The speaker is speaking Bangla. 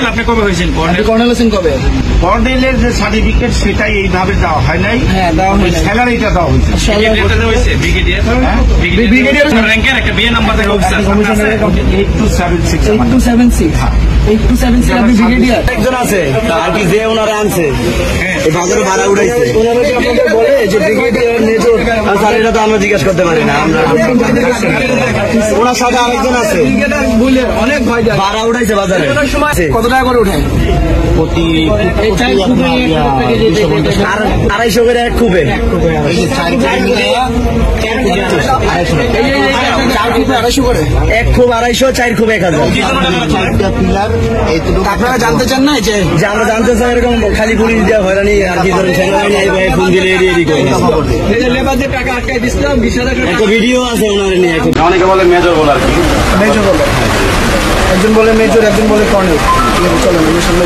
কর্নেল আপনি কবে হয়েছেন? কর্নেল হোসেন কবে? কর্নেলের যে সার্টিফিকেট সেটাই এইভাবে দেওয়া হয় নাই। হ্যাঁ, দেওয়া হয় নাই। স্যালারিটা দেওয়া হয়েছে। ব্রিগেডিয়ার র্যাঙ্কের একটা বিয়ে নাম্বার থেকে অফিসার 8276 8276 আপনি ব্রিগেডিয়ার। একজন আছে আর কি যে ওনারা আনছে এই বাজারে ভাড়া উঠাইছে ওনারা কি আপনাদের বলে যে ব্রিগেডিয়ার মেজর? স্যার এটা তো আমরা জিজ্ঞাসা করতে পারি না। আমরা ওনার সাথে আরেকজন আছে ব্রিগেডিয়ার বলে অনেক ভয় যায়। ভাড়া উঠাইছে বাজারে। কত টাকা করে উঠেন? প্রতি এই চার খুবই 250 করে এক খুবে। এই যে 4 চার খুবই 250 করে। এক খুব 250, 4 খুব 1000। পিলার আপনারা জানতে চান না যে যে আমরা জানতে চাই এরকম খালি পুলিশ দেওয়া হয়রানি আর কি ধরেন সেনাবাহিনী এই ফোন দিলে এড়িয়ে করে এই যে লেবারদের টাকা আটকাই দিচ্ছিলাম 20,000 টাকা। একটা ভিডিও আছে ওনার নিয়ে। অনেকে বলে মেজর বলে আর কি। মেজর বলে, একজন বলে মেজর, একজন বলে কর্নেল। চলেন সামনে